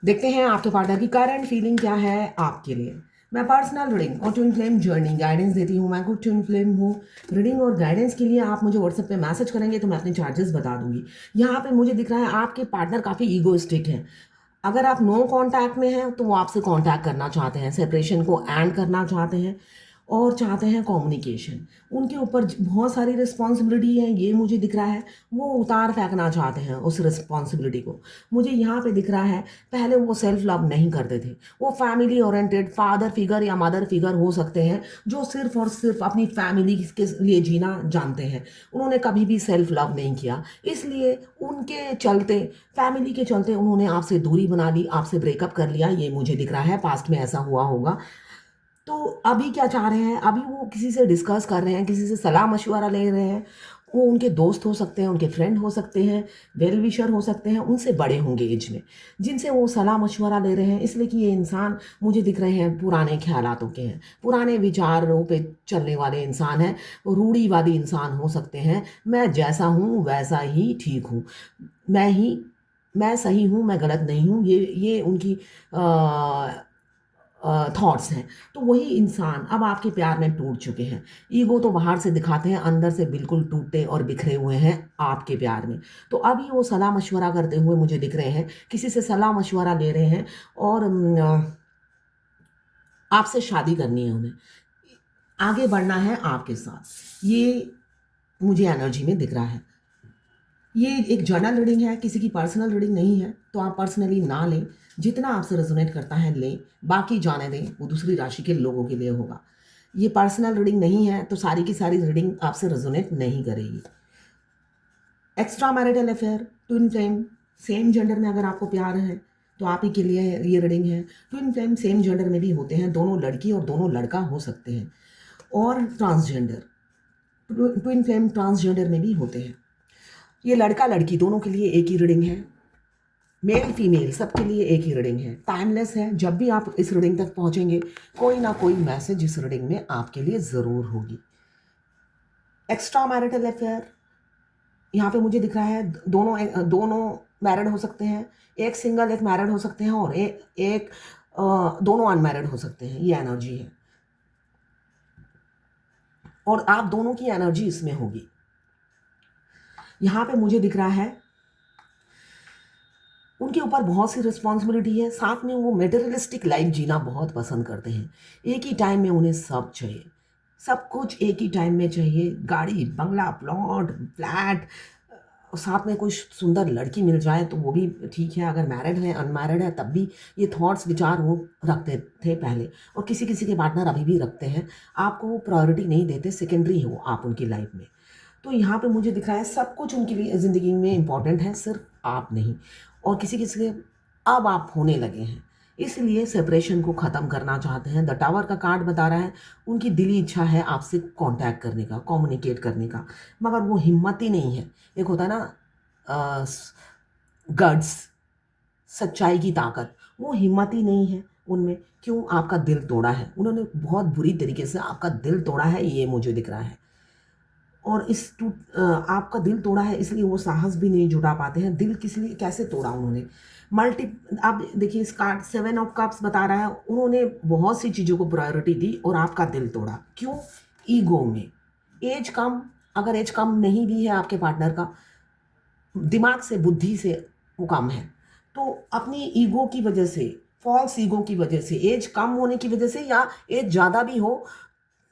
देखते हैं आपके पार्टनर की करंट फीलिंग क्या है आपके लिए। मैं पर्सनल रीडिंग और ट्विन फ्लेम जर्नी गाइडेंस देती हूँ। मैं खुद ट्विन फ्लेम हूँ। रीडिंग और गाइडेंस के लिए आप मुझे व्हाट्सएप पे मैसेज करेंगे तो मैं अपने चार्जेस बता दूंगी। यहाँ पे मुझे दिख रहा है आपके पार्टनर काफ़ी ईगोइस्टिक है। अगर आप नो कांटेक्ट में हैं तो वो आपसे कांटेक्ट करना चाहते हैं, सेपरेशन को एंड करना चाहते हैं और चाहते हैं कम्युनिकेशन। उनके ऊपर बहुत सारी रिस्पॉन्सिबिलिटी है, ये मुझे दिख रहा है। वो उतार फेंकना चाहते हैं उस रिस्पॉन्सिबिलिटी को। मुझे यहाँ पे दिख रहा है पहले वो सेल्फ लव नहीं करते थे। वो फैमिली ओरिएंटेड फादर फिगर या मदर फिगर हो सकते हैं जो सिर्फ और सिर्फ अपनी फैमिली के लिए जीना जानते हैं। उन्होंने कभी भी सेल्फ लव नहीं किया, इसलिए उनके चलते, फैमिली के चलते उन्होंने आपसे दूरी बना ली, आपसे ब्रेकअप कर लिया। ये मुझे दिख रहा है, पास्ट में ऐसा हुआ होगा। तो अभी क्या चाह रहे हैं, अभी वो किसी से डिस्कस कर रहे हैं, किसी से सलाह मशवरा ले रहे हैं। वो उनके दोस्त हो सकते हैं, उनके फ्रेंड हो सकते हैं, वेल विशर हो सकते हैं, उनसे बड़े होंगे एज में, जिनसे वो सलाह मशवरा ले रहे हैं। इसलिए कि ये इंसान मुझे दिख रहे हैं पुराने ख्यालातों के हैं, पुराने विचारों पे चलने वाले इंसान हैं, रूढ़िवादी इंसान हो सकते हैं। मैं जैसा हूँ वैसा ही ठीक हूँ, मैं ही मैं सही हूँ, मैं गलत नहीं हूँ, ये उनकी थॉट्स हैं। तो वही इंसान अब आपके प्यार में टूट चुके हैं। ईगो तो बाहर से दिखाते हैं, अंदर से बिल्कुल टूटे और बिखरे हुए हैं आपके प्यार में। तो अभी वो सलाह मशवरा करते हुए मुझे दिख रहे हैं, किसी से सलाह मशवरा ले रहे हैं और आपसे शादी करनी है उन्हें, आगे बढ़ना है आपके साथ। ये मुझे एनर्जी में दिख रहा है। ये एक जर्नल रीडिंग है, किसी की पर्सनल रीडिंग नहीं है, तो आप पर्सनली ना लें। जितना आपसे रेजोनेट करता है लें, बाकी जाने दें, वो दूसरी राशि के लोगों के लिए होगा। ये पर्सनल रीडिंग नहीं है तो सारी की सारी रीडिंग आपसे रेजोनेट नहीं करेगी। Extra marital affair, twin flame, same gender में अगर आपको प्यार है तो आप ही के लिए ये रीडिंग है। ट्विन फ्लेम सेम जेंडर में भी होते हैं, दोनों लड़की और दोनों लड़का हो सकते हैं। और ट्रांसजेंडर, ट्विन फ्लेम ट्रांसजेंडर में भी होते हैं। ये लड़का लड़की दोनों के लिए एक ही रीडिंग है, मेल फीमेल सबके लिए एक ही रीडिंग है, टाइमलेस है। जब भी आप इस रीडिंग तक पहुंचेंगे कोई ना कोई मैसेज इस रीडिंग में आपके लिए ज़रूर होगी। एक्स्ट्रा मैरिटल अफेयर, यहाँ पे मुझे दिख रहा है दोनों मैरिड हो सकते हैं, एक सिंगल एक मैरिड हो सकते हैं और एक दोनों अनमैरिड हो सकते हैं। ये एनर्जी है और आप दोनों की एनर्जी इसमें होगी। यहाँ पे मुझे दिख रहा है उनके ऊपर बहुत सी रिस्पॉन्सिबिलिटी है, साथ में वो मेटेरियलिस्टिक लाइफ जीना बहुत पसंद करते हैं। एक ही टाइम में उन्हें सब चाहिए, सब कुछ एक ही टाइम में चाहिए। गाड़ी, बंगला, प्लॉट, फ्लैट, साथ में कोई सुंदर लड़की मिल जाए तो वो भी ठीक है। अगर मैरिड है अनमैरिड है तब भी ये थॉट्स विचार वो रखते थे पहले, और किसी किसी के पार्टनर अभी भी रखते हैं। आपको वो प्रायोरिटी नहीं देते, सेकेंडरी हो आप उनकी लाइफ में। तो यहाँ पे मुझे दिख रहा है सब कुछ उनकी लिए ज़िंदगी में इम्पॉर्टेंट है, सिर्फ आप नहीं। और किसी किसी के अब आप होने लगे हैं, इसलिए सेपरेशन को ख़त्म करना चाहते हैं। द टावर का कार्ड बता रहा है उनकी दिली इच्छा है आपसे कांटेक्ट करने का, कम्युनिकेट करने का, मगर वो हिम्मत ही नहीं है। एक होता है ना गट्स, सच्चाई की ताकत, वो हिम्मत ही नहीं है उनमें। क्यों? आपका दिल तोड़ा है उन्होंने, बहुत बुरी तरीके से आपका दिल तोड़ा है, ये मुझे दिख रहा है। और आपका दिल तोड़ा है इसलिए वो साहस भी नहीं जुटा पाते हैं। दिल किस लिए, कैसे तोड़ा उन्होंने? मल्टी आप देखिए इस कार्ड 7 ऑफ कप्स बता रहा है उन्होंने बहुत सी चीज़ों को प्रायोरिटी दी और आपका दिल तोड़ा। क्यों? ईगो में। एज कम, अगर एज कम नहीं भी है आपके पार्टनर का, दिमाग से, बुद्धि से वो कम है, तो अपनी ईगो की वजह से, फॉल्स ईगो की वजह से, एज कम होने की वजह से या एज ज़्यादा भी हो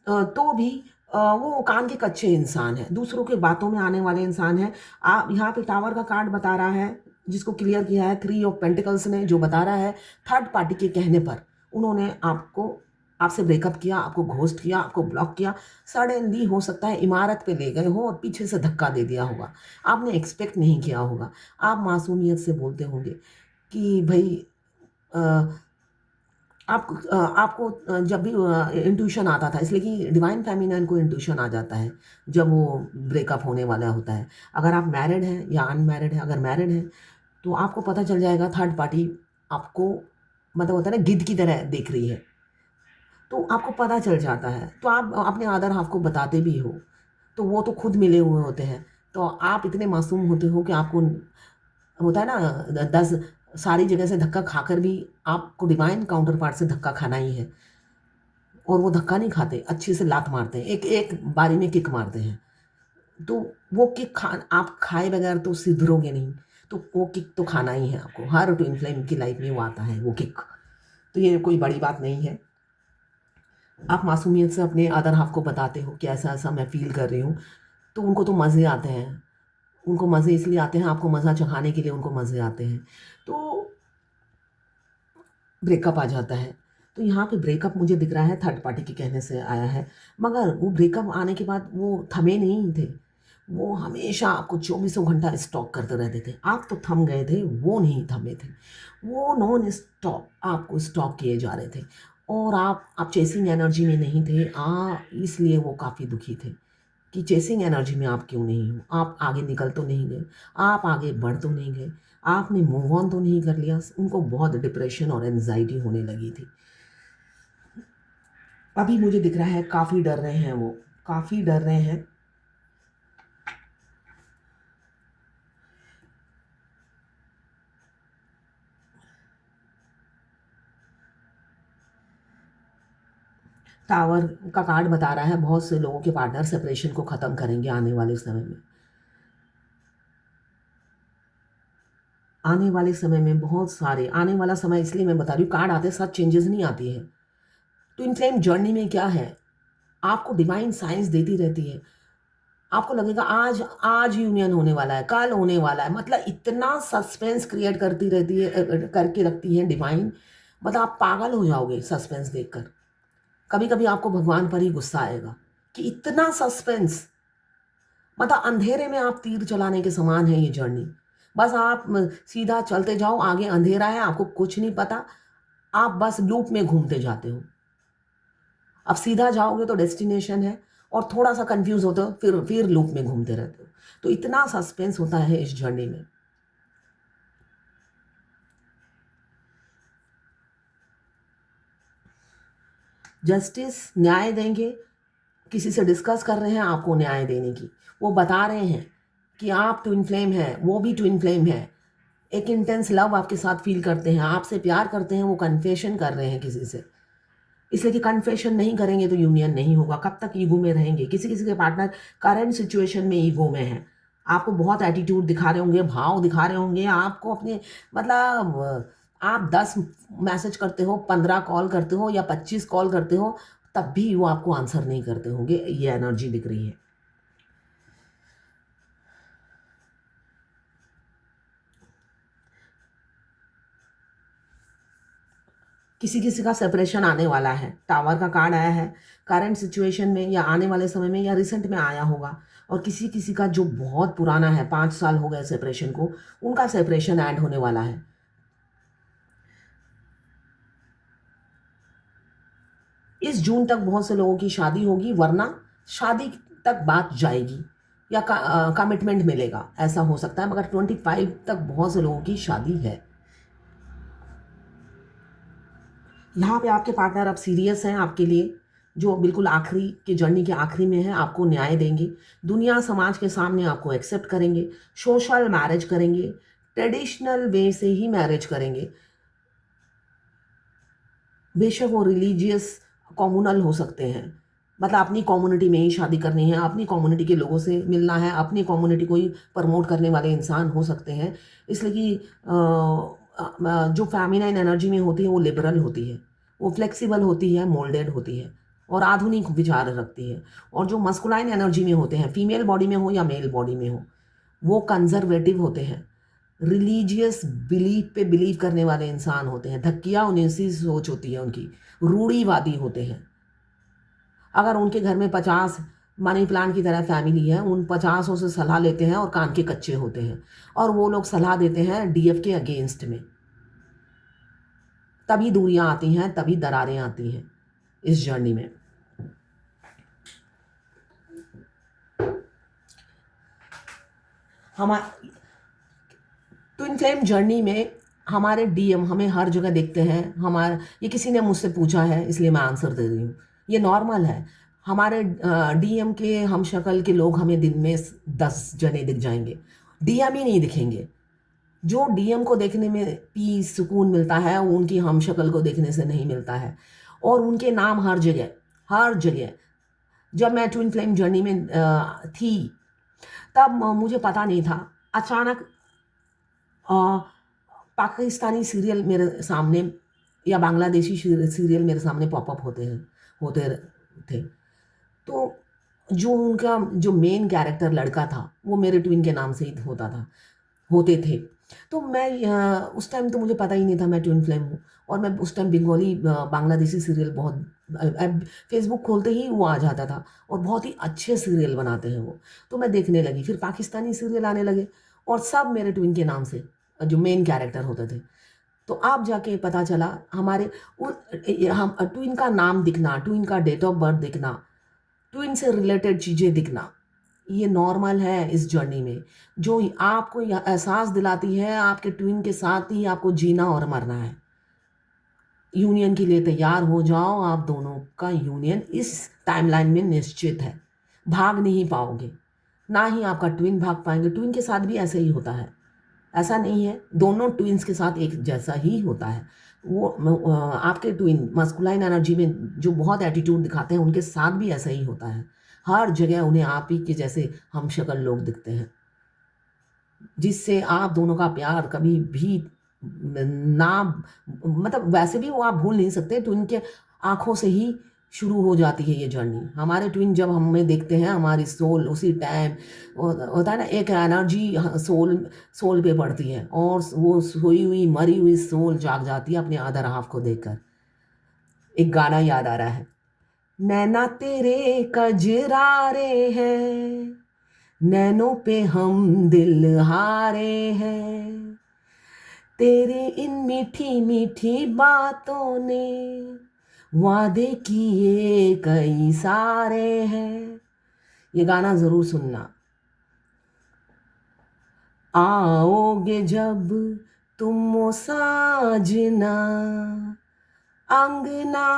तो भी वो कान के कच्चे इंसान है, दूसरों के बातों में आने वाले इंसान है। आप यहाँ पे टावर का कार्ड बता रहा है जिसको क्लियर किया है 3 ऑफ पेंटिकल्स ने, जो बता रहा है थर्ड पार्टी के कहने पर उन्होंने आपसे ब्रेकअप किया, आपको घोस्ट किया, आपको ब्लॉक किया। सडनली हो सकता है इमारत पे ले गए हो और पीछे से धक्का दे दिया होगा, आपने एक्सपेक्ट नहीं किया होगा। आप मासूमियत से बोलते होंगे कि भाई आपको जब भी इंट्यूशन आता था, इसलिए कि डिवाइन फेमिनाइन को इंट्यूशन आ जाता है जब वो ब्रेकअप होने वाला होता है। अगर आप मैरिड हैं या अनमैरिड हैं, अगर मैरिड हैं तो आपको पता चल जाएगा थर्ड पार्टी आपको, मतलब होता है ना, गिद्ध की तरह देख रही है, तो आपको पता चल जाता है। तो आप अपने अदर हाफ को बताते भी हो, तो वो तो खुद मिले हुए होते हैं। तो आप इतने मासूम होते हो कि आपको होता है ना, 10 सारी जगह से धक्का खाकर भी आपको डिवाइन काउंटर पार्ट से धक्का खाना ही है, और वो धक्का नहीं खाते, अच्छे से लात मारते हैं, एक एक बारी में किक मारते हैं। तो वो किक आप खाए बगैर तो सुधरोगे नहीं, तो वो किक तो खाना ही है आपको। हर ट्विन फ्लेम की लाइफ में वो आता है, वो किक। तो ये कोई बड़ी बात नहीं है। आप मासूमियत से अपने अदर हाफ को बताते हो कि ऐसा ऐसा मैं फील कर रही हूँ, तो उनको तो मज़े आते हैं। उनको मज़े इसलिए आते हैं, आपको मज़ा चखाने के लिए उनको मज़े आते हैं। तो ब्रेकअप आ जाता है। तो यहाँ पे ब्रेकअप मुझे दिख रहा है थर्ड पार्टी के कहने से आया है, मगर वो ब्रेकअप आने के बाद वो थमे नहीं थे। वो हमेशा आपको चौबीसों घंटा स्टॉक करते रहते थे। आप तो थम गए थे, वो नहीं थमे थे। वो नॉन स्टॉप आपको स्टॉक किए जा रहे थे, और आप चेसिंग एनर्जी में नहीं थे। इसलिए वो काफ़ी दुखी थे कि चेसिंग एनर्जी में आप क्यों नहीं हो, आप आगे निकल तो नहीं गए, आप आगे बढ़ तो नहीं गए, आपने मूव ऑन तो नहीं कर लिया। उनको बहुत डिप्रेशन और एनजाइटी होने लगी थी। अभी मुझे दिख रहा है काफ़ी डर रहे हैं, वो काफ़ी डर रहे हैं। टावर का कार्ड बता रहा है बहुत से लोगों के पार्टनर सेपरेशन को ख़त्म करेंगे आने वाले समय में। आने वाले समय में बहुत सारे, आने वाला समय इसलिए मैं बता रही हूँ, कार्ड आते साथ चेंजेस नहीं आती है। तो इन फ्लेम जर्नी में क्या है, आपको डिवाइन साइंस देती रहती है। आपको लगेगा आज आज यूनियन होने वाला है, कल होने वाला है, मतलब इतना सस्पेंस क्रिएट करती रहती है, करके रखती है डिवाइन। मतलब आप पागल हो जाओगे सस्पेंस देखकर। कभी कभी आपको भगवान पर ही गुस्सा आएगा कि इतना सस्पेंस। मतलब अंधेरे में आप तीर चलाने के समान है ये जर्नी। बस आप सीधा चलते जाओ, आगे अंधेरा है, आपको कुछ नहीं पता, आप बस लूप में घूमते जाते हो। अब सीधा जाओगे तो डेस्टिनेशन है, और थोड़ा सा कंफ्यूज होते हो, फिर लूप में घूमते रहते हो। तो इतना सस्पेंस होता है इस जर्नी में। जस्टिस न्याय देंगे, किसी से डिस्कस कर रहे हैं आपको न्याय देने की। वो बता रहे हैं कि आप ट्विन फ्लेम हैं, वो भी ट्विन फ्लेम है। एक इंटेंस लव आपके साथ फील करते हैं, आपसे प्यार करते हैं, वो कन्फेशन कर रहे हैं किसी से। इसलिए कि कन्फेशन नहीं करेंगे तो यूनियन नहीं होगा। कब तक ईगो में रहेंगे? किसी किसी के पार्टनर करंट सिचुएशन में ईगो में हैं, आपको बहुत एटीट्यूड दिखा रहे होंगे, भाव दिखा रहे होंगे आपको अपने। मतलब आप 10 मैसेज करते हो, 15 कॉल करते हो, या 25 कॉल करते हो, तब भी वो आपको आंसर नहीं करते होंगे। ये एनर्जी दिख रही है। किसी किसी का सेपरेशन आने वाला है। टावर का कार्ड आया है, करंट सिचुएशन में या आने वाले समय में या रिसेंट में आया होगा। और किसी किसी का जो बहुत पुराना है, 5 साल हो गए सेपरेशन को, उनका सेपरेशन ऐड होने वाला है। इस जून तक बहुत से लोगों की शादी होगी, वरना शादी तक बात जाएगी या कमिटमेंट मिलेगा, ऐसा हो सकता है। मगर 25 तक बहुत से लोगों की शादी है। यहाँ पे आपके पार्टनर अब सीरियस हैं आपके लिए, जो बिल्कुल आखिरी के जर्नी के आखिरी में है। आपको न्याय देंगे, दुनिया समाज के सामने आपको एक्सेप्ट करेंगे, सोशल मैरिज करेंगे, ट्रेडिशनल वे से ही मैरिज करेंगे। बेशक वो रिलीजियस कम्युनल हो सकते हैं, मतलब अपनी कम्युनिटी में ही शादी करनी है, अपनी कम्युनिटी के लोगों से मिलना है, अपनी कम्युनिटी को ही प्रमोट करने वाले इंसान हो सकते हैं। इसलिए कि जो फेमिनाइन एनर्जी में होती है वो लिबरल होती है, वो फ्लेक्सिबल होती है, मोल्डेड होती है, और आधुनिक विचार रखती है। और जो मस्कुलाइन एनर्जी में होते हैं, फीमेल बॉडी में हो या मेल बॉडी में हो, वो कंजर्वेटिव होते हैं, रिलीजियस बिलीफ पे बिलीव करने वाले इंसान होते हैं। धक्किया उन्नीसी सोच होती है उनकी, रूढ़ीवादी होते हैं। अगर उनके घर में 50 मनी प्लांट की तरह फैमिली है, उन 50 से सलाह लेते हैं और कान के कच्चे होते हैं, और वो लोग सलाह देते हैं डीएफ के अगेंस्ट में। तभी दूरियां आती हैं, तभी दरारें आती हैं इस जर्नी में। हमारे ट्विन फ्लेम जर्नी में हमारे डीएम हमें हर जगह देखते हैं। हमारा ये किसी ने मुझसे पूछा है, इसलिए मैं आंसर दे रही हूँ। ये नॉर्मल है। हमारे डीएम के हम शक्ल के लोग हमें दिन में 10 जने दिख जाएंगे, डीएम ही नहीं दिखेंगे। जो डीएम को देखने में पीस सुकून मिलता है, वो उनकी हमशक्ल को देखने से नहीं मिलता है। और उनके नाम हर जगह। जब मैं ट्विन फ्लेम जर्नी में थी, तब मुझे पता नहीं था। अचानक अ, पाकिस्तानी सीरियल मेरे सामने या बांग्लादेशी सीरियल मेरे सामने पॉपअप होते थे। तो जो उनका जो मेन कैरेक्टर लड़का था, वो मेरे ट्विन के नाम से ही होते थे। तो मैं उस टाइम तो मुझे पता ही नहीं था मैं ट्विन फ्लेम हूँ। और मैं उस टाइम बंगाली बांग्लादेशी सीरियल बहुत फेसबुक खोलते ही वो आ जाता था, और बहुत ही अच्छे सीरियल बनाते हैं वो। तो मैं देखने लगी, फिर पाकिस्तानी सीरियल आने लगे, और सब मेरे ट्विन के नाम से जो मेन कैरेक्टर होते थे। तो आप जाके पता चला हमारे हम ट्विन का नाम दिखना, ट्विन का डेट ऑफ बर्थ दिखना, ट्विन से रिलेटेड चीज़ें दिखना, ये नॉर्मल है इस जर्नी में। जो आपको यह एहसास दिलाती है, आपके ट्विन के साथ ही आपको जीना और मरना है। यूनियन के लिए तैयार हो जाओ, आप दोनों का यूनियन इस टाइमलाइन में निश्चित है। भाग नहीं पाओगे, ना ही आपका ट्विन भाग पाएंगे। ट्विन के साथ भी ऐसे ही होता है, ऐसा नहीं है, दोनों ट्विन्स के साथ एक जैसा ही होता है। वो आपके ट्विन मस्कुलाइन एनर्जी में जो बहुत एटीट्यूड दिखाते हैं, उनके साथ भी ऐसा ही होता है। हर जगह उन्हें आप ही के जैसे हमशक्ल लोग दिखते हैं, जिससे आप दोनों का प्यार कभी भी ना, मतलब वैसे भी वो आप भूल नहीं सकते। ट्विन के आँखों से ही शुरू हो जाती है ये जर्नी। हमारे ट्विन जब हमें देखते हैं, हमारी सोल उसी टाइम होता है ना, एक एनर्जी सोल पे पड़ती है, और वो सोई हुई मरी हुई सोल जाग जाती है अपने अदर हाफ को देखकर। एक गाना याद आ रहा है, नैना तेरे कजरारे हैं, नैनों पे हम दिल हारे हैं, तेरे इन मीठी मीठी बातों ने वादे किए कई सारे हैं। ये गाना ज़रूर सुनना। आओगे जब तुम ओ साजना, अंगना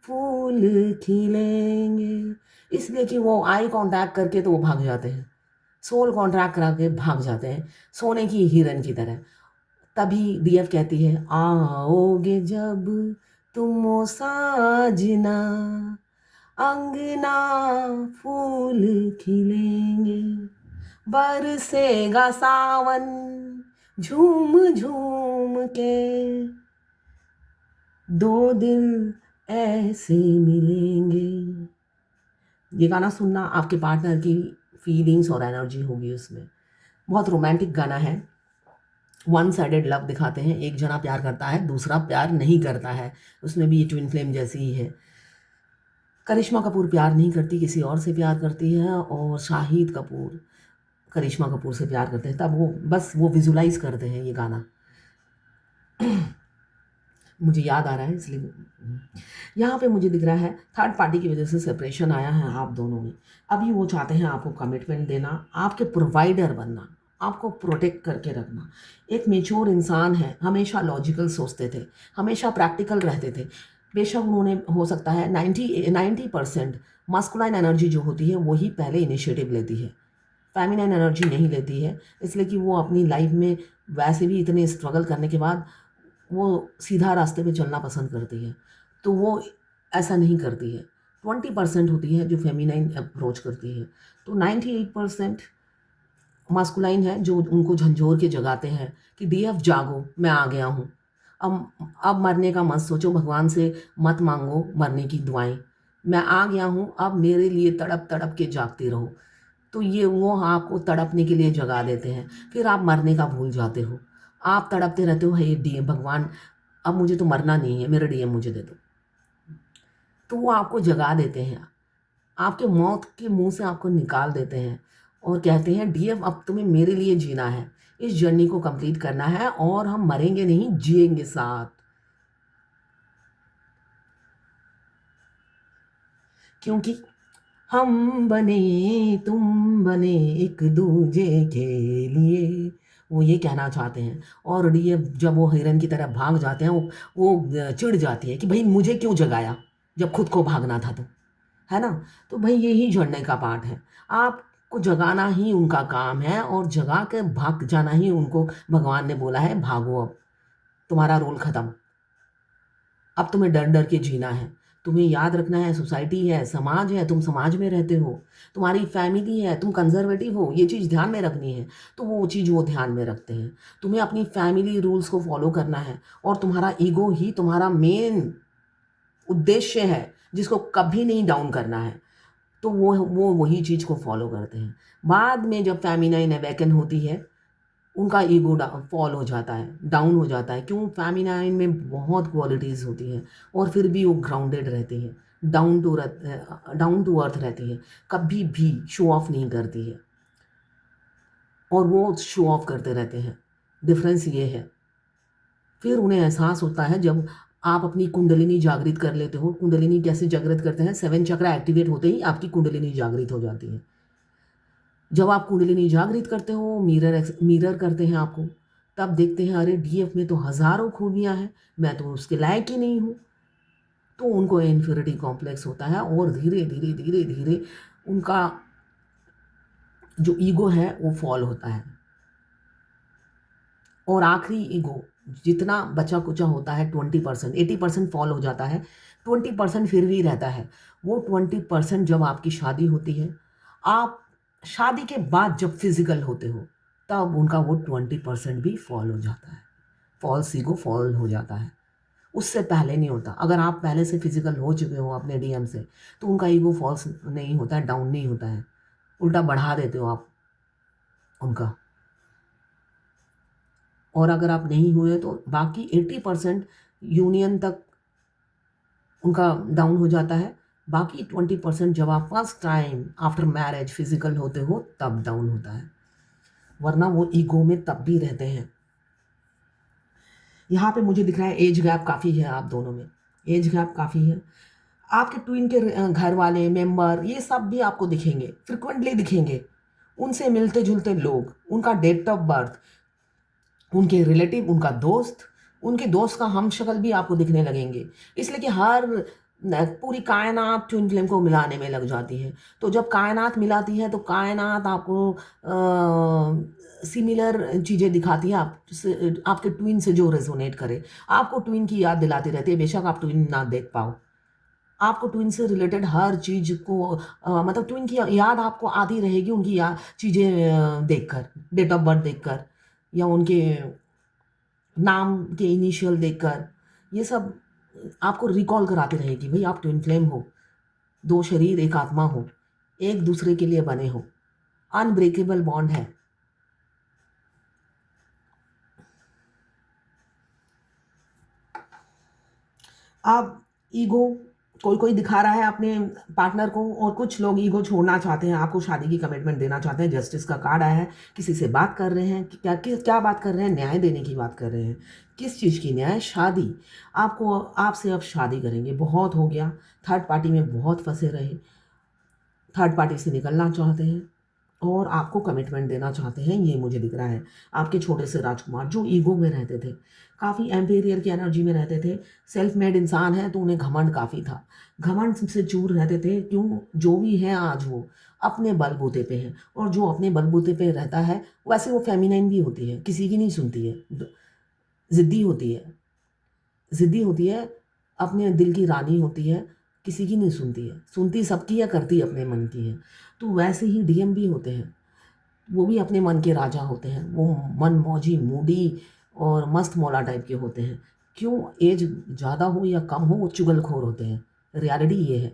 फूल खिलेंगे। इसलिए कि वो आई कांटेक्ट करके तो वो भाग जाते हैं, सोल कॉन्ट्रैक्ट करा के भाग जाते हैं, सोने की हिरन की तरह। तभी डीएफ कहती है, आओगे जब तुम ओ साजना, अंगना फूल खिलेंगे, बरसेगा सावन झूम झूम के, दो दिल ऐसे मिलेंगे। ये गाना सुनना, आपके पार्टनर की फीलिंग्स और एनर्जी होगी उसमें। बहुत रोमांटिक गाना है। वन साइडेड लव दिखाते हैं, एक जना प्यार करता है, दूसरा प्यार नहीं करता है। उसमें भी ये ट्विन फ्लेम जैसी ही है। करिश्मा कपूर प्यार नहीं करती, किसी और से प्यार करती है, और शाहिद कपूर करिश्मा कपूर से प्यार करते हैं। तब वो बस वो विजुलाइज करते हैं ये गाना। मुझे याद आ रहा है, इसलिए यहाँ पे मुझे दिख रहा है थर्ड पार्टी की वजह से सेपरेशन आया है आप दोनों में। अभी वो चाहते हैं आपको कमिटमेंट देना, आपके प्रोवाइडर बनना, आपको प्रोटेक्ट करके रखना। एक मेच्योर इंसान है, हमेशा लॉजिकल सोचते थे, हमेशा प्रैक्टिकल रहते थे। बेशक उन्होंने, हो सकता है 90% मास्कुलाइन एनर्जी जो होती है वही पहले इनिशिएटिव लेती है, फेमिनाइन एनर्जी नहीं लेती है। इसलिए कि वो अपनी लाइफ में वैसे भी इतने स्ट्रगल करने के बाद वो सीधा रास्ते पे चलना पसंद करती है, तो वो ऐसा नहीं करती है। 20% होती है जो फेमिनाइन अप्रोच करती है। तो 98% मास्कुलाइन है जो उनको झंझोर के जगाते हैं कि डीएफ जागो, मैं आ गया हूँ। अब मरने का मत सोचो, भगवान से मत मांगो मरने की दुआएं, मैं आ गया हूँ, अब मेरे लिए तड़प तड़प के जागते रहो। तो ये वो आपको तड़पने के लिए जगा देते हैं, फिर आप मरने का भूल जाते हो। आप तड़पते रहते हो, हे डीएम भगवान, अब मुझे तो मरना नहीं है, मेरा डीएम मुझे दे दो। तो वो आपको जगा देते हैं, आपके मौत के मुंह से आपको निकाल देते हैं, और कहते हैं डीएफ अब तुम्हें मेरे लिए जीना है, इस जर्नी को कंप्लीट करना है, और हम मरेंगे नहीं, जिएंगे साथ। क्योंकि हम बने तुम बने एक दूजे के लिए, वो ये कहना चाहते हैं। और डीएफ जब वो हिरन की तरह भाग जाते हैं, वो चिढ़ जाती है कि भाई मुझे क्यों जगाया जब खुद को भागना था, तो है ना। तो भाई यही जड़ने का पार्ट है। आप को जगाना ही उनका काम है, और जगा के भाग जाना ही उनको भगवान ने बोला है, भागो अब, तुम्हारा रोल खत्म, अब तुम्हें डर डर के जीना है। तुम्हें याद रखना है, सोसाइटी है, समाज है, तुम समाज में रहते हो, तुम्हारी फैमिली है, तुम कंजर्वेटिव हो, ये चीज़ ध्यान में रखनी है। तो वो चीज़ वो ध्यान में रखते हैं। तुम्हें अपनी फैमिली रूल्स को फॉलो करना है, और तुम्हारा ईगो ही तुम्हारा मेन उद्देश्य है, जिसको कभी नहीं डाउन करना है। तो वो वही चीज़ को फॉलो करते हैं। बाद में जब फेमिनाइन अवेकन होती है, उनका ईगो फॉल हो जाता है, डाउन हो जाता है। क्यों? फेमिनाइन में बहुत क्वालिटीज़ होती हैं, और फिर भी वो ग्राउंडेड रहती हैं, डाउन टू अर्थ रहती हैं, कभी भी शो ऑफ नहीं करती है, और वो शो ऑफ करते रहते हैं। डिफरेंस ये है। फिर उन्हें एहसास होता है, जब आप अपनी कुंडलिनी जागृत कर लेते हो। कुंडलिनी कैसे जागृत करते हैं? 7 चक्रा एक्टिवेट होते ही आपकी कुंडलिनी जागृत हो जाती है। जब आप कुंडलिनी जागृत करते हो, मिरर करते हैं आपको, तब देखते हैं, अरे डीएफ में तो हज़ारों खूबियाँ हैं, मैं तो उसके लायक ही नहीं हूँ। तो उनको इन्फीरियरिटी कॉम्प्लेक्स होता है, और धीरे धीरे धीरे धीरे उनका जो ईगो है वो फॉल होता है। और आखिरी ईगो जितना बचा कुचा होता है, 20%, 80% फॉल हो जाता है, 20% फिर भी रहता है। वो 20% जब आपकी शादी होती है, आप शादी के बाद जब फिजिकल होते हो, तब उनका वो 20% भी फॉल हो जाता है, फॉल्स ईगो फॉल हो जाता है। उससे पहले नहीं होता। अगर आप पहले से फिजिकल हो चुके हो अपने डीएम से, तो उनका ईगो फॉल्स नहीं होता है, डाउन नहीं होता है, उल्टा बढ़ा देते हो आप उनका। और अगर आप नहीं हुए तो बाकी 80% यूनियन तक उनका डाउन हो जाता है। बाकी 20% जब आप first time after marriage physical होते हो, तब डाउन होता है, वरना वो ईगो में तब भी रहते हैं। यहाँ पे मुझे दिख रहा है एज गैप काफ़ी है आप दोनों में, एज गैप काफ़ी है। आपके ट्विन के घर वाले मेंबर ये सब भी आपको दिखेंगे, फ्रिक्वेंटली दिखेंगे। उनसे मिलते जुलते लोग, उनका डेट ऑफ बर्थ, उनके रिलेटिव, उनका दोस्त, उनके दोस्त का हमशक्ल भी आपको दिखने लगेंगे। इसलिए कि पूरी कायनात ट्विन फ्लेम को मिलाने में लग जाती है। तो जब कायनात मिलाती है, तो कायनात आपको सिमिलर चीज़ें दिखाती है, आपके ट्विन से जो रेजोनेट करे। आपको ट्विन की याद दिलाती रहती है, बेशक आप ट्विन ना देख पाओ। आपको ट्विन से रिलेटेड हर चीज़ को मतलब ट्विन की याद आपको आती रहेगी, उनकी चीज़ें देखकर, डेट ऑफ बर्थ देखकर, या उनके नाम के इनिशियल देखकर, ये सब आपको रिकॉल कराती रहेगी, भाई आप ट्विन फ्लेम हो, 2 शरीर एक आत्मा हो, एक दूसरे के लिए बने हो, अनब्रेकेबल बॉन्ड है। अब ईगो कोई कोई दिखा रहा है अपने पार्टनर को, और कुछ लोग ईगो छोड़ना चाहते हैं, आपको शादी की कमिटमेंट देना चाहते हैं। जस्टिस का कार्ड आया है, किसी से बात कर रहे हैं, क्या बात कर रहे हैं? न्याय देने की बात कर रहे हैं। किस चीज़ की न्याय? शादी। आपसे अब शादी करेंगे, बहुत हो गया, थर्ड पार्टी में बहुत फंसे रहे, थर्ड पार्टी से निकलना चाहते हैं, और आपको कमिटमेंट देना चाहते हैं। ये मुझे दिख रहा है। आपके छोटे से राजकुमार जो ईगो में रहते थे, काफ़ी एम्पेरियर की एनर्जी में रहते थे, सेल्फ मेड इंसान है, तो उन्हें घमंड काफ़ी था, घमंड से चूर रहते थे। क्यों? जो भी है आज वो अपने बलबूते पे है, और जो अपने बलबूते पे रहता है, वैसे वो फेमिनाइन भी होती है, किसी की नहीं सुनती है, ज़िद्दी होती है, ज़िद्दी होती है, अपने दिल की रानी होती है, किसी की नहीं सुनती है, सुनती सबकी है, करती अपने मन की है। तो वैसे ही डीएम भी होते हैं, वो भी अपने मन के राजा होते हैं, वो मनमौजी, मूडी और मस्त मौला टाइप के होते हैं। क्यों? एज ज़्यादा हो या कम हो, वो चुगलखोर होते हैं। रियलिटी ये है।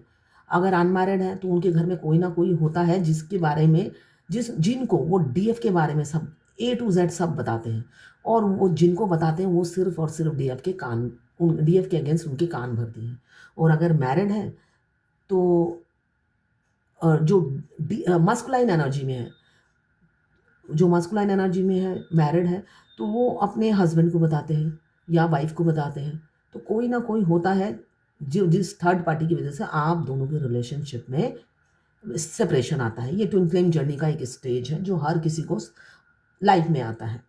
अगर अनमैरिड है, तो उनके घर में कोई ना कोई होता है, जिसके बारे में जिनको वो डीएफ के बारे में सब ए टू जेड सब बताते हैं, और वो जिनको बताते हैं वो सिर्फ और सिर्फ डीएफ के अगेंस्ट उनके कान भरते हैं। और अगर मैरिड है, तो जो मस्कुलाइन एनर्जी में है, मैरिड है, तो वो अपने हस्बैंड को बताते हैं या वाइफ को बताते हैं। तो कोई ना कोई होता है, जो जिस थर्ड पार्टी की वजह से आप दोनों के रिलेशनशिप में सेपरेशन आता है। ये ट्विन फ्लेम जर्नी का एक स्टेज है, जो हर किसी को लाइफ में आता है।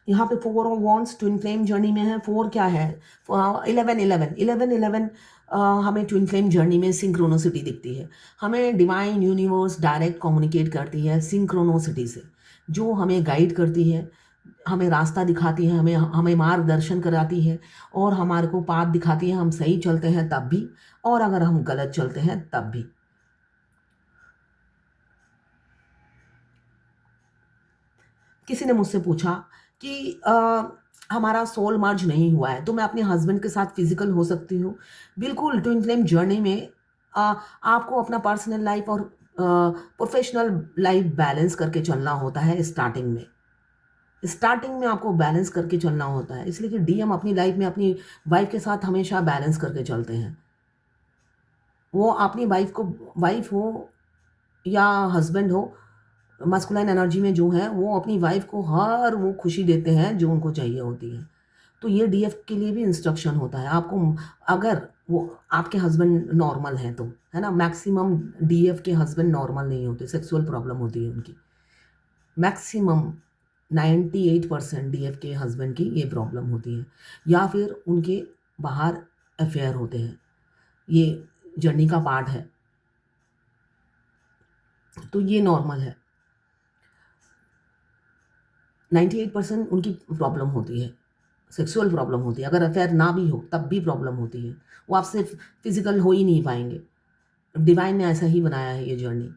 यहाँ पे 4 of wands twin flame journey में है। 4 क्या है? 11 हमें ट्विन फ्लेम जर्नी में सिंक्रोनोसिटी दिखती है। हमें डिवाइन यूनिवर्स डायरेक्ट कम्युनिकेट करती है सिंक्रोनोसिटी से, जो हमें गाइड करती है, हमें रास्ता दिखाती है, हमें हमें मार्गदर्शन कराती है और हमारे को पाथ दिखाती है। हम सही चलते हैं तब भी, और अगर हम गलत चलते हैं तब भी। किसी ने मुझसे पूछा कि हमारा सोल मर्ज नहीं हुआ है तो मैं अपने हस्बैंड के साथ फिजिकल हो सकती हूँ? बिल्कुल। ट्विन फ्लेम जर्नी में आपको अपना पर्सनल लाइफ और प्रोफेशनल लाइफ बैलेंस करके चलना होता है। स्टार्टिंग में आपको बैलेंस करके चलना होता है, इसलिए कि डीएम अपनी लाइफ में अपनी वाइफ के साथ हमेशा बैलेंस करके चलते हैं। वो अपनी वाइफ हो या हस्बैंड हो, मस्कुलाइन एनर्जी में जो है वो अपनी वाइफ को हर वो खुशी देते हैं जो उनको चाहिए होती है। तो ये डीएफ के लिए भी इंस्ट्रक्शन होता है आपको। अगर वो आपके हस्बैंड नॉर्मल हैं तो, है ना, मैक्सिमम डीएफ के हस्बैंड नॉर्मल नहीं होते, सेक्सुअल प्रॉब्लम होती है उनकी। मैक्सिमम 98% डीएफ के हस्बैंड की ये प्रॉब्लम होती है, या फिर उनके बाहर अफेयर होते हैं। ये जर्नी का पार्ट है, तो ये नॉर्मल है। 98% उनकी प्रॉब्लम होती है, सेक्सुअल प्रॉब्लम होती है। अगर अफेयर ना भी हो तब भी प्रॉब्लम होती है, वो आपसे फिजिकल हो ही नहीं पाएंगे। डिवाइन ने ऐसा ही बनाया है ये जर्नी।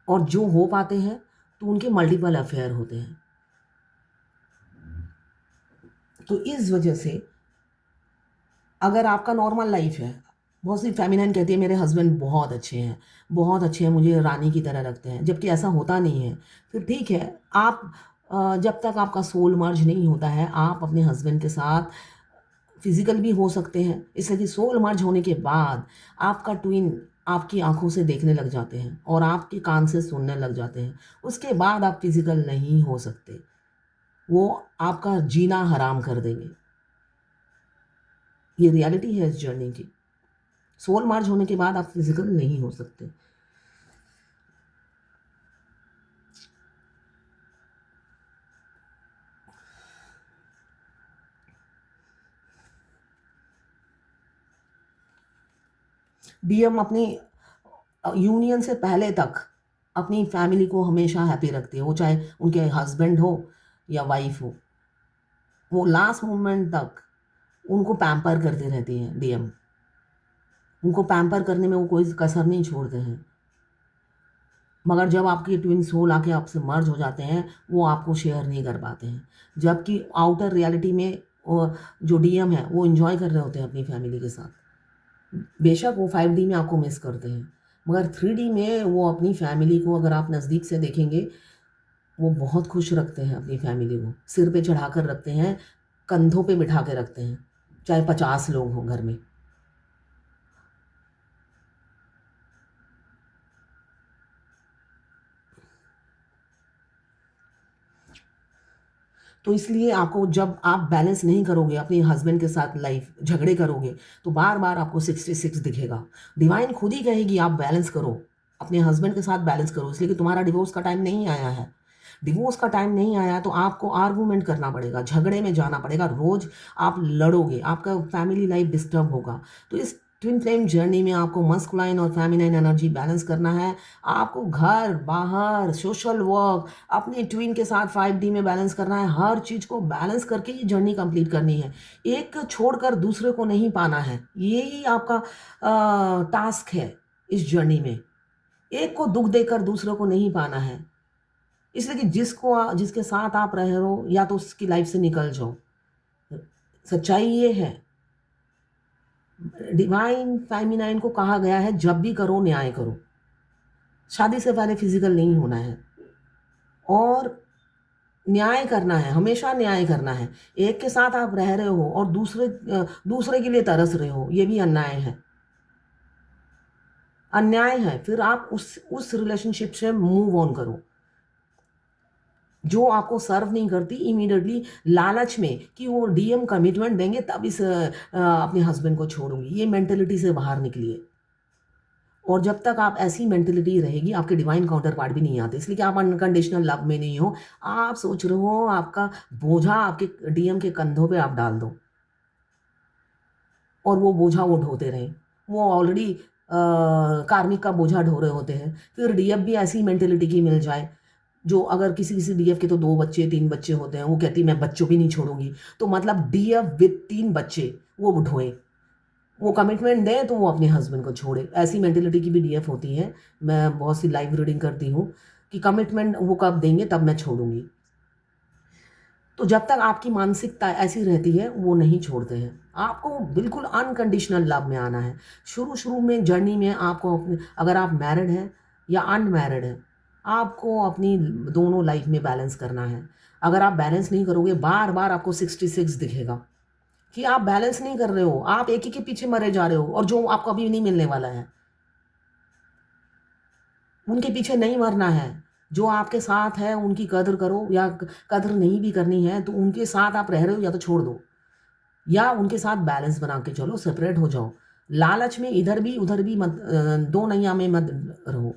और जो हो पाते हैं तो उनके मल्टीपल अफेयर होते हैं। तो इस वजह से अगर आपका नॉर्मल लाइफ है, बहुत सी फेमिनाइन कहती है मेरे हस्बैंड बहुत अच्छे हैं, बहुत अच्छे हैं, मुझे रानी की तरह रखते हैं, जबकि ऐसा होता नहीं है। फिर ठीक है, आप जब तक आपका सोल मर्ज नहीं होता है आप अपने हस्बैंड के साथ फिजिकल भी हो सकते हैं। इसलिए कि सोल मर्ज होने के बाद आपका ट्विन आपकी आंखों से देखने लग जाते हैं और आपके कान से सुनने लग जाते हैं। उसके बाद आप फिजिकल नहीं हो सकते, वो आपका जीना हराम कर देंगे। ये रियलिटी है इस जर्नी की। सोल मर्ज होने के बाद आप फिजिकल नहीं हो सकते। डीएम अपनी यूनियन से पहले तक अपनी फैमिली को हमेशा हैप्पी रखती है, वो चाहे उनके हस्बैंड हो या वाइफ हो। वो लास्ट मोमेंट तक उनको पैम्पर करते रहती हैं डीएम। उनको पैम्पर करने में वो कोई कसर नहीं छोड़ते हैं। मगर जब आपके ट्विन सोल आके आपसे मर्ज हो जाते हैं वो आपको शेयर नहीं कर पाते हैं, जबकि आउटर रियलिटी में जो डीएम है वो इन्जॉय कर रहे होते हैं अपनी फैमिली के साथ। बेशक वो 5D में आपको मिस करते हैं, मगर 3D में वो अपनी फैमिली को, अगर आप नज़दीक से देखेंगे, वो बहुत खुश रखते हैं अपनी फैमिली को। सिर पे चढ़ा कर रखते हैं, कंधों पे बिठा के रखते हैं, चाहे 50 लोग हों घर में। तो इसलिए आपको, जब आप बैलेंस नहीं करोगे अपने हस्बैंड के साथ लाइफ, झगड़े करोगे, तो बार बार आपको 66 दिखेगा। डिवाइन खुद ही कहेगी आप बैलेंस करो, अपने हस्बैंड के साथ बैलेंस करो, इसलिए कि तुम्हारा डिवोर्स का टाइम नहीं आया है। डिवोर्स का टाइम नहीं आया तो आपको आर्गूमेंट करना पड़ेगा, झगड़े में जाना पड़ेगा, रोज आप लड़ोगे, आपका फैमिली लाइफ डिस्टर्ब होगा। तो इस ट्विन फ्लेम जर्नी में आपको मस्कुलाइन और फेमिनाइन एनर्जी बैलेंस करना है। आपको घर बाहर, सोशल वर्क, अपने ट्विन के साथ 5D में बैलेंस करना है। हर चीज़ को बैलेंस करके ये जर्नी कंप्लीट करनी है। एक छोड़कर दूसरे को नहीं पाना है, यही आपका टास्क है इस जर्नी में। एक को दुख देकर दूसरे को नहीं पाना है, इसलिए कि जिसके साथ आप रह रहे हो या तो उसकी लाइफ से निकल जाओ। सच्चाई ये है, डिवाइन फेमिनाइन को कहा गया है जब भी करो न्याय करो। शादी से पहले फिजिकल नहीं होना है और न्याय करना है, हमेशा न्याय करना है। एक के साथ आप रह रहे हो और दूसरे के लिए तरस रहे हो, ये भी अन्याय है। फिर आप उस रिलेशनशिप से मूव ऑन करो। जो आपको सर्व नहीं करती, इमीडिएटली लालच में कि वो डीएम कमिटमेंट देंगे तब अपने हस्बैंड को छोड़ूंगी, ये मेंटेलिटी से बाहर निकलिए और जब तक आप ऐसी मेंटेलिटी रहेगी, आपके डिवाइन काउंटर पार्ट भी नहीं आते, इसलिए कि आप अनकंडीशनल लव में नहीं हो। आप सोच रहे हो आपका बोझा आपके डीएम के कंधों पे आप डाल दो और वो बोझा वो ढोते रहें। वो ऑलरेडी कार्मिक का बोझा ढो रहे होते हैं। फिर डीएफ भी ऐसी मेंटेलिटी की मिल जाए, जो अगर किसी किसी डीएफ के तो 2 बच्चे 3 बच्चे होते हैं, वो कहती है मैं बच्चों भी नहीं छोड़ूंगी। तो मतलब डीएफ विद 3 बच्चे वो ढोए, वो कमिटमेंट दें तो वो अपने हस्बैंड को छोड़े। ऐसी मेंटेलिटी की भी डीएफ होती है। मैं बहुत सी लाइव रीडिंग करती हूँ कि कमिटमेंट वो कब देंगे तब मैं छोड़ूंगी। तो जब तक आपकी मानसिकता ऐसी रहती है वो नहीं छोड़ते हैं। आपको बिल्कुल अनकंडीशनल लव में आना है। शुरू शुरू में जर्नी में आपको अगर आप मैरिड हैं या अनमैरिड हैं, आपको अपनी दोनों लाइफ में बैलेंस करना है। अगर आप बैलेंस नहीं करोगे, बार बार आपको 66 दिखेगा कि आप बैलेंस नहीं कर रहे हो, आप एक ही के पीछे मरे जा रहे हो, और जो आपको अभी नहीं मिलने वाला है उनके पीछे नहीं मरना है। जो आपके साथ है उनकी कदर करो, या कदर नहीं भी करनी है तो उनके साथ आप रह रहे हो या तो छोड़ दो, या उनके साथ बैलेंस बना के चलो, सेपरेट हो जाओ। लालच में इधर भी उधर भी मत, दो नैया में मत रहो।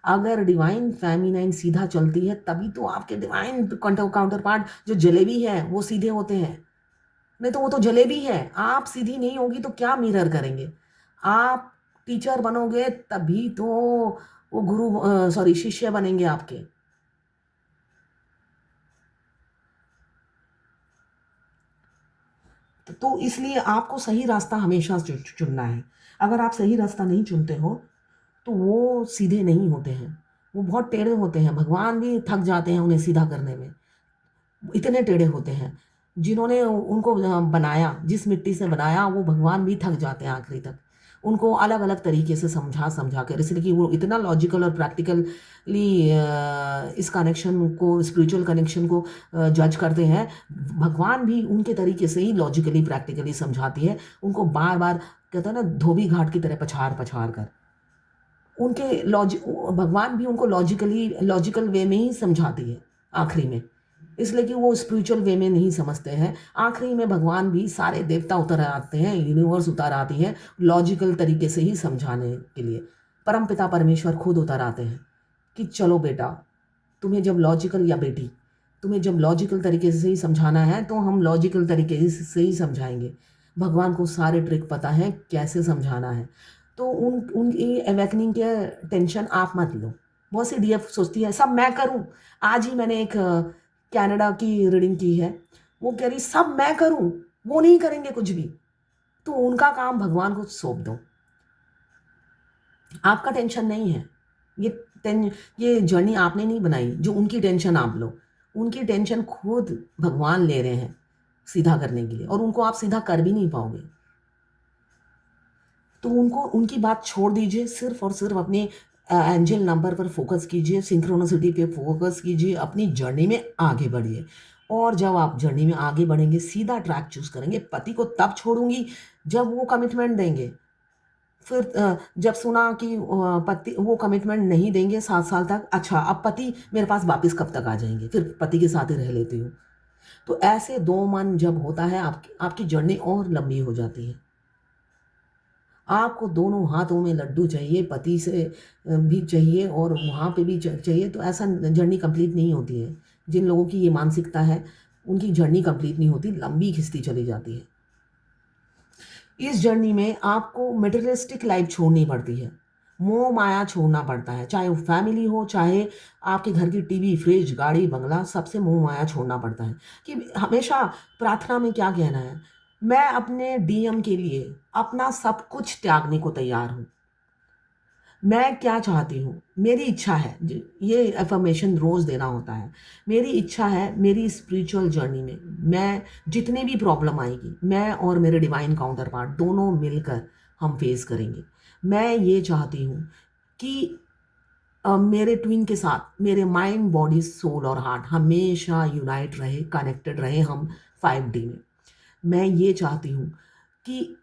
अगर डिवाइन फेमिनाइन सीधा चलती है तभी तो आपके डिवाइन काउंटर पार्ट जो जलेबी है वो सीधे होते हैं, नहीं तो वो तो जलेबी है। आप सीधी नहीं होगी तो क्या मिरर करेंगे? आप टीचर बनोगे तभी तो वो गुरु सॉरी शिष्य बनेंगे आपके। तो इसलिए आपको सही रास्ता हमेशा चुनना है। अगर आप सही रास्ता नहीं चुनते हो तो वो सीधे नहीं होते हैं, वो बहुत टेढ़े होते हैं। भगवान भी थक जाते हैं उन्हें सीधा करने में, इतने टेढ़े होते हैं। जिन्होंने उनको बनाया, जिस मिट्टी से बनाया, वो भगवान भी थक जाते हैं आखिरी तक। उनको अलग अलग तरीके से समझा समझा कर, इसलिए कि वो इतना लॉजिकल और प्रैक्टिकली इस कनेक्शन को, स्पिरिचुअल कनेक्शन को जज करते हैं। भगवान भी उनके तरीके से ही लॉजिकली प्रैक्टिकली समझाती है उनको, बार बार कहते हैं ना, धोबी घाट की तरह पछाड़ पछाड़ कर। उनके भगवान भी उनको लॉजिकल वे में ही समझाती है आखिरी में, इसलिए कि वो स्पिरिचुअल वे में नहीं समझते हैं। आखिरी में भगवान भी, सारे देवता उतर आते हैं, यूनिवर्स उतर आती है लॉजिकल तरीके से ही समझाने के लिए। परमपिता परमेश्वर खुद उतर आते हैं कि चलो बेटा, तुम्हें जब लॉजिकल, या बेटी तुम्हें जब लॉजिकल तरीके से ही समझाना है तो हम लॉजिकल तरीके से ही समझाएंगे। भगवान को सारे ट्रिक पता है कैसे समझाना है। तो उनकी अवेकनिंग के टेंशन आप मत लो। बहुत सी डीएफ सोचती है सब मैं करूं। आज ही मैंने एक कनाडा की रीडिंग की है, वो कह रही सब मैं करूं, वो नहीं करेंगे कुछ भी, तो उनका काम भगवान को सौंप दो। आपका टेंशन नहीं है, ये ये जर्नी आपने नहीं बनाई जो उनकी टेंशन आप लो। उनकी टेंशन खुद भगवान ले रहे हैं सीधा करने के लिए, और उनको आप सीधा कर भी नहीं पाओगे। तो उनको, उनकी बात छोड़ दीजिए, सिर्फ और सिर्फ अपने एंजल नंबर पर फोकस कीजिए, सिंक्रोनिसिटी पे फोकस कीजिए, अपनी जर्नी में आगे बढ़िए। और जब आप जर्नी में आगे बढ़ेंगे, सीधा ट्रैक चूज करेंगे। पति को तब छोड़ूंगी जब वो कमिटमेंट देंगे। फिर जब सुना कि पति वो कमिटमेंट नहीं देंगे 7 साल तक, अच्छा अब पति मेरे पास वापस कब तक आ जाएंगे, फिर पति के साथ ही रह लेती हूँ। तो ऐसे दो मन जब होता है, आपकी जर्नी और लंबी हो जाती है। आपको दोनों हाथों में लड्डू चाहिए, पति से भी चाहिए और वहाँ पे भी चाहिए, तो ऐसा जर्नी कंप्लीट नहीं होती है। जिन लोगों की ये मानसिकता है उनकी जर्नी कंप्लीट नहीं होती, लंबी खिंचती चली जाती है। इस जर्नी में आपको मटेरियलिस्टिक लाइफ छोड़नी पड़ती है, मोह माया छोड़ना पड़ता है, चाहे वो फैमिली हो, चाहे आपके घर की टीवी, फ्रिज, गाड़ी, बंगला, सबसे मोह माया छोड़ना पड़ता है। कि हमेशा प्रार्थना में क्या कहना है, मैं अपने डीएम के लिए अपना सब कुछ त्यागने को तैयार हूँ। मैं क्या चाहती हूँ, मेरी इच्छा है, ये अफर्मेशन रोज़ देना होता है। मेरी इच्छा है मेरी स्पिरिचुअल जर्नी में, मैं जितने भी प्रॉब्लम आएगी, मैं और मेरे डिवाइन काउंटर पार्ट दोनों मिलकर हम फेस करेंगे। मैं ये चाहती हूँ कि मेरे ट्विन के साथ मेरे माइंड, बॉडी, सोल और हार्ट हमेशा यूनाइट रहे, कनेक्टेड रहे हम 5D में। मैं ये चाहती हूँ कि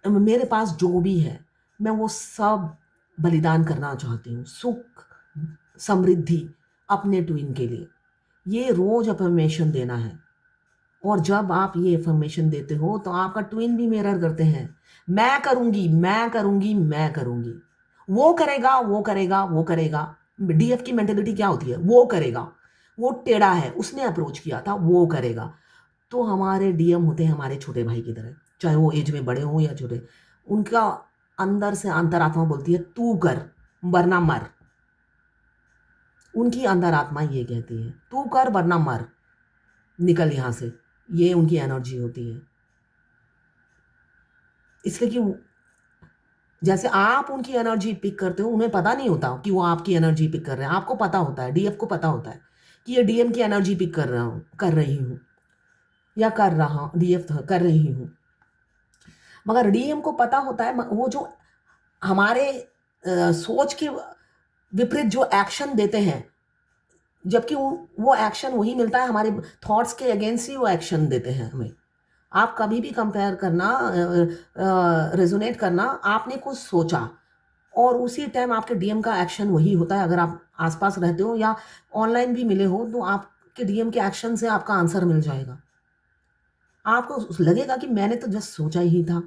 मेरे पास जो भी है मैं वो सब बलिदान करना चाहती हूँ, सुख, समृद्धि अपने ट्विन के लिए। ये रोज अफर्मेशन देना है। और जब आप ये इन्फॉर्मेशन देते हो तो आपका ट्विन भी मिरर करते हैं, मैं करूंगी, मैं करूंगी, मैं करूंगी, वो करेगा, वो करेगा, वो करेगा। डीएफ की मेंटेलिटी क्या होती है? वो करेगा, वो टेढ़ा है, उसने अप्रोच किया था, वो करेगा। तो हमारे डीएम होते हैं हमारे छोटे भाई की तरह, चाहे वो एज में बड़े हों या छोटे। उनका अंदर से अंतरात्मा बोलती है तू कर वरना मर। उनकी अंतरात्मा ये कहती है तू कर वरना मर, निकल यहाँ से। ये उनकी एनर्जी होती है। इसलिए कि जैसे आप उनकी एनर्जी पिक करते हो, उन्हें पता नहीं होता कि वो आपकी एनर्जी पिक कर रहे हैं। आपको पता होता है, डीएफ को पता होता है कि ये डीएम की एनर्जी पिक कर रहा हूँ, कर रही हूँ, या कर रहा डीएफ कर रही हूँ। मगर डीएम को पता होता है वो जो हमारे सोच के विपरीत जो एक्शन देते हैं, जबकि वो एक्शन वही मिलता है हमारे थॉट्स के अगेंस्ट ही वो एक्शन देते हैं हमें। आप कभी भी कंपेयर करना, रेजोनेट करना, आपने कुछ सोचा और उसी टाइम आपके डीएम का एक्शन वही होता है। अगर आप आसपास रहते हो या ऑनलाइन भी मिले हो तो आपके डीएम के एक्शन से आपका आंसर मिल जाएगा। आपको लगेगा कि मैंने तो जस्ट सोचा ही था,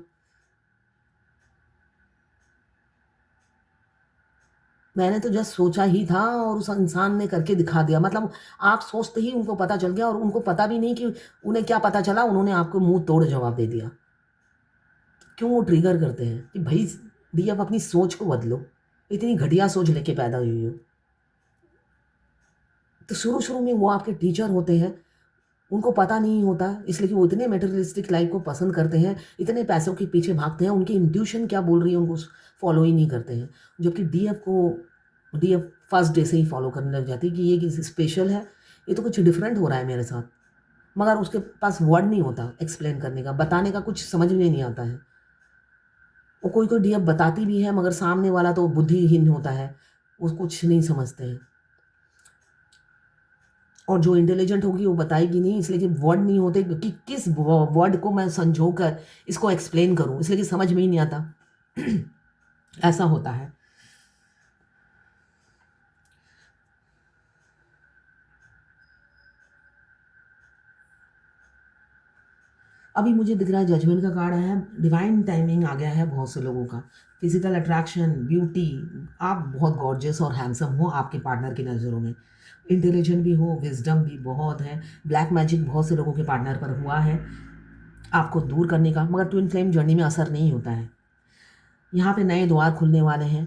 मैंने तो जस्ट सोचा ही था और उस इंसान ने करके दिखा दिया। मतलब आप सोचते ही उनको पता चल गया और उनको पता भी नहीं कि उन्हें क्या पता चला, उन्होंने आपको मुंह तोड़ जवाब दे दिया। क्यों वो ट्रिगर करते हैं कि भाई डी आप अपनी सोच को बदलो, इतनी घटिया सोच लेके पैदा हुई हो। तो शुरू शुरू में वो आपके टीचर होते हैं, उनको पता नहीं होता, इसलिए कि वो इतने मेटेरियलिस्टिक लाइफ को पसंद करते हैं, इतने पैसों के पीछे भागते हैं, उनकी इंट्यूशन क्या बोल रही है उनको फॉलो ही नहीं करते हैं। जबकि डीएफ फर्स्ट डे से ही फॉलो करने लग जाती है कि ये किसी स्पेशल है, ये तो कुछ डिफरेंट हो रहा है मेरे साथ। मगर उसके पास वर्ड नहीं होता एक्सप्लेन करने का, बताने का, कुछ समझ में नहीं आता है। वो कोई कोई डीएफ बताती भी है मगर सामने वाला तो बुद्धिहीन होता है, वो कुछ नहीं समझते हैं। और जो इंटेलिजेंट होगी वो बताएगी नहीं, इसलिए कि वर्ड नहीं होते कि किस वर्ड को मैं संजो कर इसको एक्सप्लेन करूं, इसलिए कि समझ में ही नहीं आता। ऐसा होता है। अभी मुझे दिख रहा है जजमेंट का कार्ड है, डिवाइन टाइमिंग आ गया है बहुत से लोगों का। फिजिकल अट्रैक्शन, ब्यूटी, आप बहुत गॉर्जियस और हैंडसम हो आपके पार्टनर की नज़रों में, इंटेलिजेंट भी हो, विजडम भी बहुत है। ब्लैक मैजिक बहुत से लोगों के पार्टनर पर हुआ है आपको दूर करने का, मगर ट्विन फ्लेम जर्नी में असर नहीं होता है। यहाँ पे नए द्वार खुलने वाले हैं,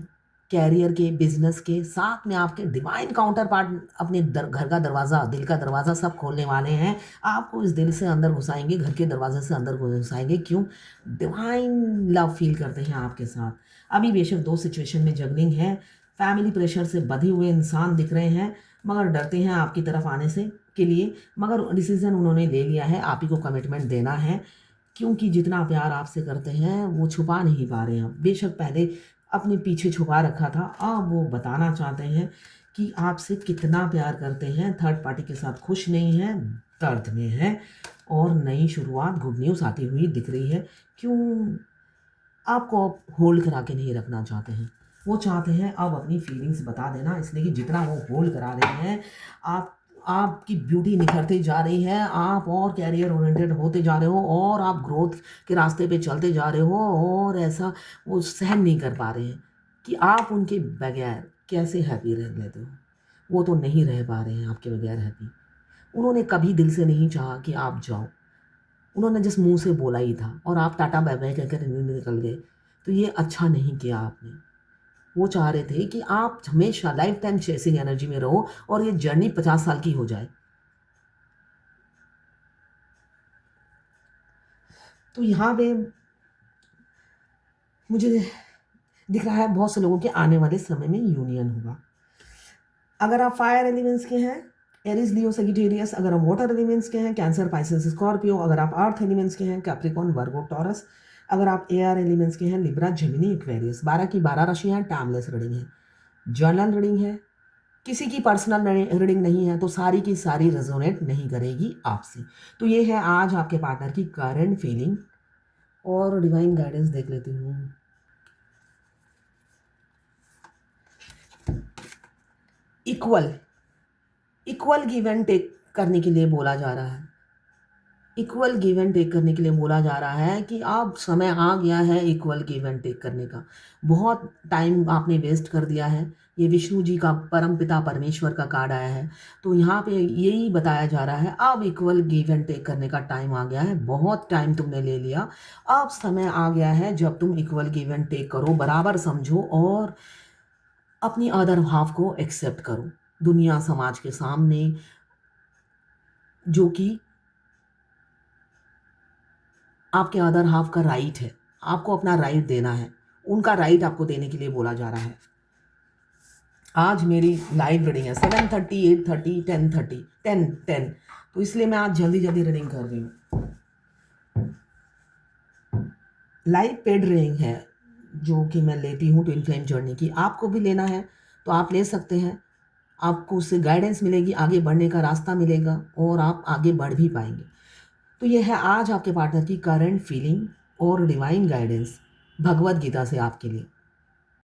कैरियर के, बिजनेस के, साथ में आपके डिवाइन काउंटर पार्ट अपने घर का दरवाज़ा, दिल का दरवाज़ा सब खोलने वाले हैं। आपको इस दिल से अंदर घुसाएंगे, घर के दरवाजे से अंदर घुसाएंगे। क्यों? डिवाइन लव फील करते हैं आपके साथ। अभी बेशक दो सिचुएशन में जगलिंग है, फैमिली प्रेशर से बधे हुए इंसान दिख रहे हैं, मगर डरते हैं आपकी तरफ आने से के लिए। मगर डिसीजन उन्होंने ले लिया है, आप ही को कमिटमेंट देना है, क्योंकि जितना प्यार आपसे करते हैं वो छुपा नहीं पा रहे हैं। बेशक पहले अपने पीछे छुपा रखा था, अब वो बताना चाहते हैं कि आपसे कितना प्यार करते हैं। थर्ड पार्टी के साथ खुश नहीं हैं, दर्द में हैं, और नई शुरुआत, गुड न्यूज़ आती हुई दिख रही है। क्यों? आपको अब होल्ड करा के नहीं रखना चाहते हैं, वो चाहते हैं अब अपनी फीलिंग्स बता देना, इसलिए कि जितना वो होल्ड करा रहे हैं, आप आपकी ब्यूटी निखरती जा रही है, आप और कैरियर ओरिएंटेड होते जा रहे हो, और आप ग्रोथ के रास्ते पे चलते जा रहे हो, और ऐसा वो सहन नहीं कर पा रहे हैं कि आप उनके बगैर कैसे हैप्पी रह लेते हो। वो तो नहीं रह पा रहे हैं आपके बगैर हैप्पी। उन्होंने कभी दिल से नहीं चाहा कि आप जाओ, उन्होंने जिस मुंह से बोला ही था और आप टाटा बाय बाय कहकर निकल गए। तो ये अच्छा नहीं किया आपने। वो चाह रहे थे कि आप हमेशा लाइफ टाइम चेसिंग एनर्जी में रहो और ये जर्नी 50 साल की हो जाए। तो यहाँ पे मुझे दिख रहा है बहुत से लोगों के आने वाले समय में यूनियन होगा। अगर आप फायर एलिमेंट्स के हैं, एरिस, लियो, सगिटेरियस। अगर आप वाटर एलिमेंट्स के हैं, कैंसर, पाइसेस, स्कॉर्पियो। अगर आप अर्थ एलिमेंट्स के हैं, कैप्रिकॉर्न, वर्गो, टॉरस। अगर आप एयर एलिमेंट्स के हैं, लिब्रा, जेमिनी, एक्वेरियस। 12 की 12 राशियाँ, टाइमलेस रीडिंग है, जर्नल रीडिंग है, किसी की पर्सनल रीडिंग नहीं है, तो सारी की सारी रेजोनेट नहीं करेगी आपसे। तो ये है आज आपके पार्टनर की करंट फीलिंग, और डिवाइन गाइडेंस देख लेती हूँ। Equal equal give and take करने के लिए बोला जा रहा है। इक्वल गिव एंड टेक करने के लिए बोला जा रहा है कि अब समय आ गया है इक्वल गिव एंड टेक करने का। बहुत टाइम आपने वेस्ट कर दिया है। ये विष्णु जी का परम पिता परमेश्वर का कार्ड आया है। तो यहाँ पे यही बताया जा रहा है अब इक्वल गिव एंड टेक करने का टाइम आ गया है। बहुत टाइम तुमने ले लिया, अब समय आ गया है जब तुम इक्वल गिव एंड टेक करो, बराबर समझो और अपनी अदर हाफ को एक्सेप्ट करो दुनिया समाज के सामने, जो कि आपके अदर हाफ का राइट है। आपको अपना राइट देना है, उनका राइट आपको देने के लिए बोला जा रहा है। आज मेरी लाइव रीडिंग है 7:30, 8:30, 10:30, 10:10, तो इसलिए मैं आज जल्दी जल्दी रीडिंग कर रही हूँ। लाइव पेड रीडिंग है जो कि मैं लेती हूँ ट्विन फ्लेम जर्नी की। आपको भी लेना है तो आप ले सकते हैं। आपको उससे गाइडेंस मिलेगी, आगे बढ़ने का रास्ता मिलेगा और आप आगे बढ़ भी पाएंगे। तो यह है आज आपके पार्टनर की करंट फीलिंग और डिवाइन गाइडेंस भगवत गीता से आपके लिए।